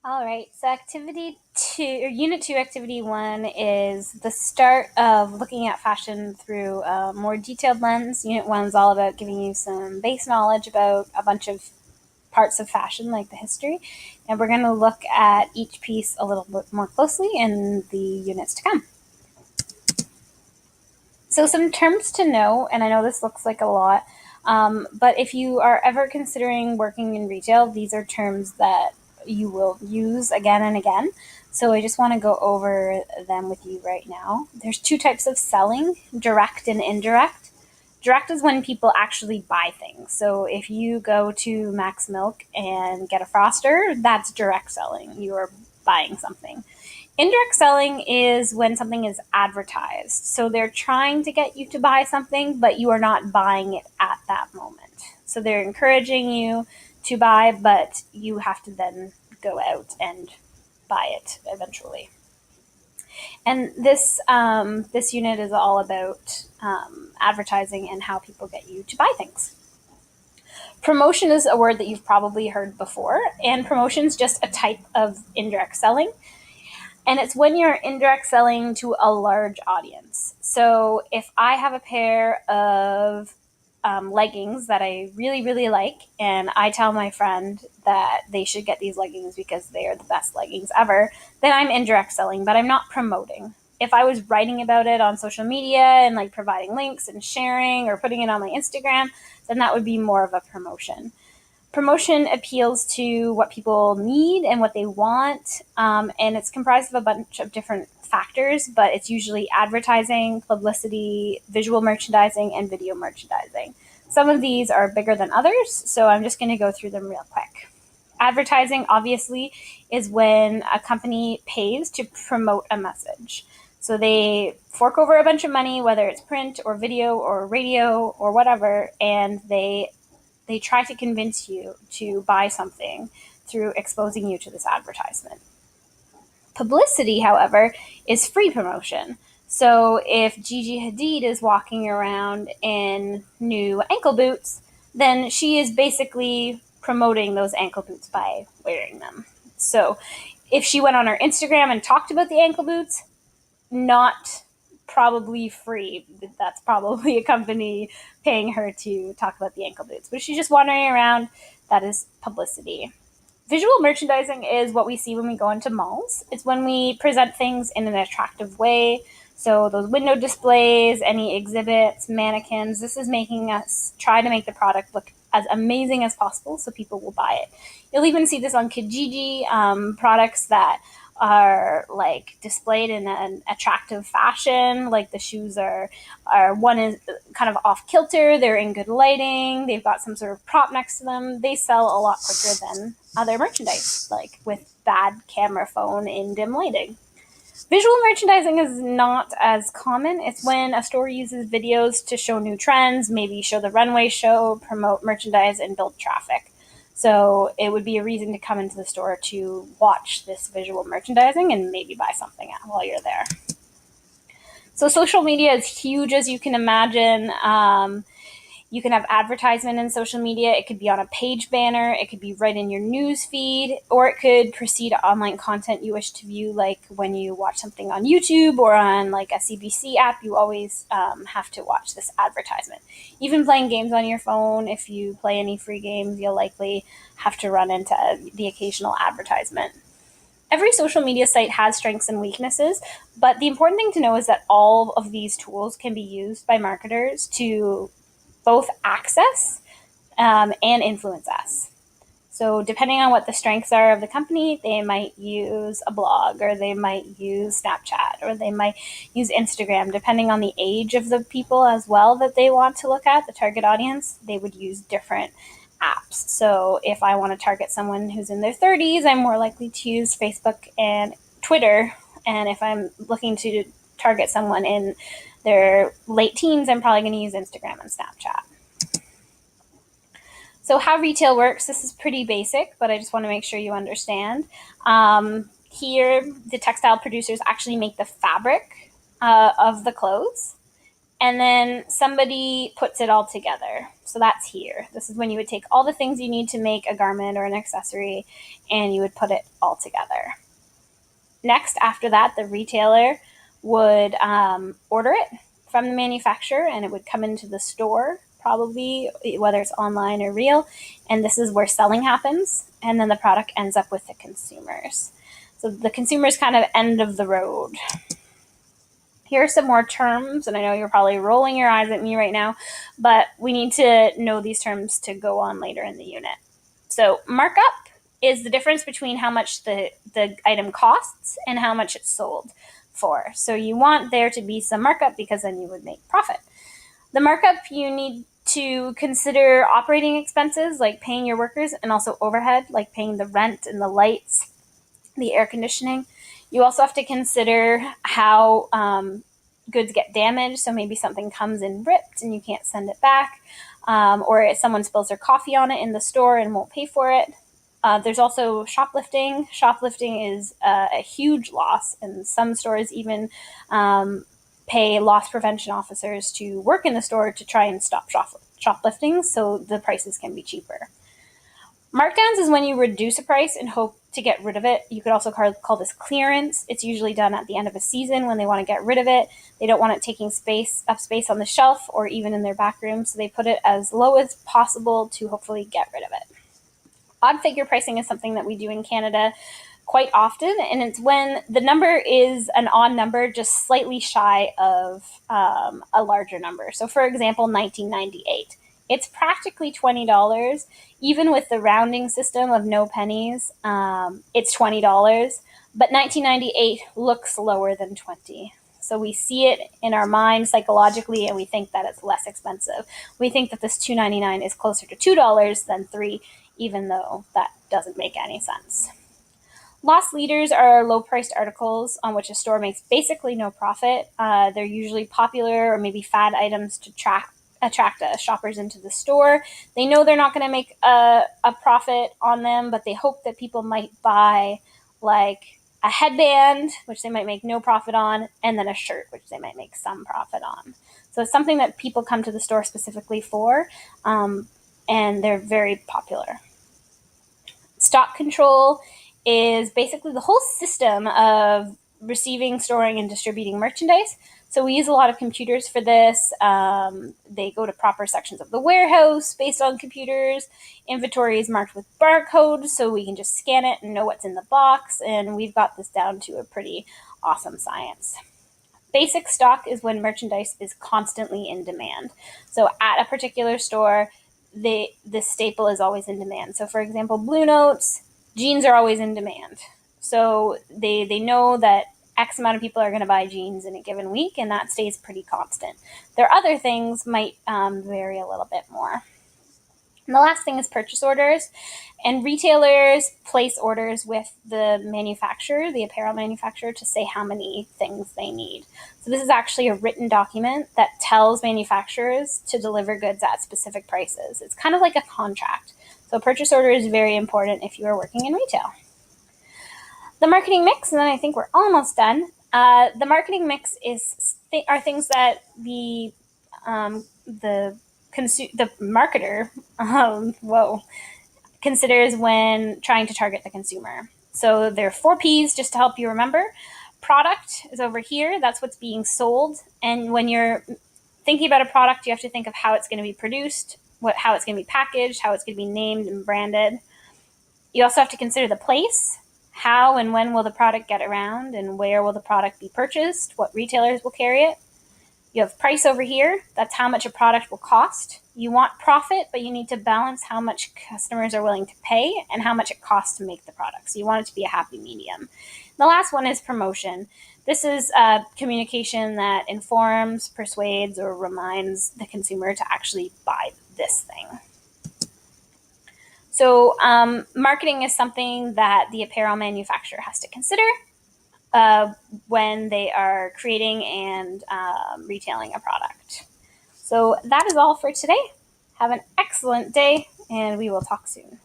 All right, so activity two, or unit two, activity one is the start of looking at fashion through a more detailed lens. Unit one is all about giving you some base knowledge about a bunch of parts of fashion, like the history. And we're going to look at each piece a little bit more closely in the units to come. So, some terms to know, and I know this looks like a lot, but if you are ever considering working in retail, these are terms that you will use again and again. So I just want to go over them with you right now. There's two types of selling, direct and indirect. Direct is when people actually buy things. So if you go to Max Milk and get a Froster, that's direct selling. You are buying something. Indirect selling is when something is advertised. So they're trying to get you to buy something, but you are not buying it at that moment. So they're encouraging you to buy, but you have to then go out and buy it eventually. And this unit is all about advertising and how people get you to buy things. Promotion is a word that you've probably heard before, and promotion is just a type of indirect selling. And it's when you're indirect selling to a large audience. So if I have a pair of leggings that I really, really like, and I tell my friend that they should get these leggings because they are the best leggings ever, then I'm indirect selling, but I'm not promoting. If I was writing about it on social media and like providing links and sharing or putting it on my Instagram, then that would be more of a promotion. Promotion appeals to what people need and what they want, and it's comprised of a bunch of different factors, but it's usually advertising, publicity, visual merchandising, and video merchandising. Some of these are bigger than others, so I'm just going to go through them real quick. Advertising, obviously, is when a company pays to promote a message. So they fork over a bunch of money, whether it's print or video or radio or whatever, and they try to convince you to buy something through exposing you to this advertisement. Publicity, however, is free promotion. So if Gigi Hadid is walking around in new ankle boots, then she is basically promoting those ankle boots by wearing them. So if she went on her Instagram and talked about the ankle boots, not probably free. That's probably a company paying her to talk about the ankle boots. But if she's just wandering around, that is publicity. Visual merchandising is what we see when we go into malls. It's when we present things in an attractive way. So those window displays, any exhibits, mannequins, this is making us try to make the product look as amazing as possible so people will buy it. You'll even see this on Kijiji, products that are like displayed in an attractive fashion. Like the shoes are one is kind of off kilter, they're in good lighting, they've got some sort of prop next to them. They sell a lot quicker than other merchandise, like with bad camera phone in dim lighting. Visual merchandising is not as common. It's when a store uses videos to show new trends, maybe show the runway show, promote merchandise, and build traffic. So it would be a reason to come into the store to watch this visual merchandising and maybe buy something while you're there. So social media is huge, as you can imagine. You can have advertisement in social media. It could be on a page banner. It could be right in your news feed, or it could precede online content you wish to view, like when you watch something on YouTube or on like a CBC app, you always have to watch this advertisement. Even playing games on your phone, if you play any free games, you'll likely have to run into the occasional advertisement. Every social media site has strengths and weaknesses, but the important thing to know is that all of these tools can be used by marketers to both access and influence us. So depending on what the strengths are of the company, they might use a blog, or they might use Snapchat, or they might use Instagram. Depending on the age of the people as well that they want to look at, the target audience, they would use different apps. So if I want to target someone who's in their 30s, I'm more likely to use Facebook and Twitter. And if I'm looking to target someone in their late teens, I'm probably going to use Instagram and Snapchat. So how retail works, this is pretty basic, but I just want to make sure you understand. Here, the textile producers actually make the fabric of the clothes, and then somebody puts it all together. So that's here. This is when you would take all the things you need to make a garment or an accessory, and you would put it all together. Next, after that, the retailer would order it from the manufacturer, and it would come into the store, probably, whether it's online or real, and this is where selling happens, and then the product ends up with the consumers. So the consumer's kind of end of the road. Here are some more terms, and I know you're probably rolling your eyes at me right now, but we need to know these terms to go on later in the unit. So markup is the difference between how much the item costs and how much it's sold for. So you want there to be some markup because then you would make profit. The markup, you need to consider operating expenses like paying your workers, and also overhead like paying the rent and the lights, the air conditioning. You also have to consider how goods get damaged. So maybe something comes in ripped and you can't send it back, or if someone spills their coffee on it in the store and won't pay for it. There's also shoplifting. Shoplifting is a huge loss, and some stores even pay loss prevention officers to work in the store to try and stop shoplifting so the prices can be cheaper. Markdowns is when you reduce a price and hope to get rid of it. You could also call this clearance. It's usually done at the end of a season when they want to get rid of it. They don't want it taking up space on the shelf or even in their back room, so they put it as low as possible to hopefully get rid of it. Odd figure pricing is something that we do in Canada quite often, and it's when the number is an odd number just slightly shy of a larger number. So for example, 1998. It's practically $20, even with the rounding system of no pennies. It's $20, but 1998 looks lower than 20. So we see it in our mind psychologically, and we think that it's less expensive. We think that this $2.99 is closer to $2 than $3, even though that doesn't make any sense. Loss leaders are low-priced articles on which a store makes basically no profit. They're usually popular or maybe fad items to attract shoppers into the store. They know they're not going to make a profit on them, but they hope that people might buy like a headband, which they might make no profit on, and then a shirt, which they might make some profit on. So it's something that people come to the store specifically for, and they're very popular. Stock control is basically the whole system of receiving, storing, and distributing merchandise. So we use a lot of computers for this. They go to proper sections of the warehouse based on computers. Inventory is marked with barcodes, so we can just scan it and know what's in the box, and we've got this down to a pretty awesome science. Basic stock is when merchandise is constantly in demand. So at a particular store, this staple is always in demand. So for example, Blue Notes, jeans are always in demand. So they know that X amount of people are going to buy jeans in a given week, and that stays pretty constant. Their other things might vary a little bit more. And the last thing is purchase orders. And retailers place orders with the manufacturer, the apparel manufacturer, to say how many things they need. So this is actually a written document that tells manufacturers to deliver goods at specific prices. It's kind of like a contract. So a purchase order is very important if you are working in retail. The marketing mix, and then I think we're almost done. The marketing mix are things that the marketer considers when trying to target the consumer. So there are 4 P's just to help you remember. Product is over here. That's what's being sold. And when you're thinking about a product, you have to think of how it's going to be produced, how it's going to be packaged, how it's going to be named and branded. You also have to consider the place. How and when will the product get around, and where will the product be purchased? What retailers will carry it? You have price over here. That's how much a product will cost. You want profit, but you need to balance how much customers are willing to pay and how much it costs to make the product. So you want it to be a happy medium. The last one is promotion. This is communication that informs, persuades, or reminds the consumer to actually buy this thing. So marketing is something that the apparel manufacturer has to consider when they are creating and retailing a product. So that is all for today. Have an excellent day, and we will talk soon.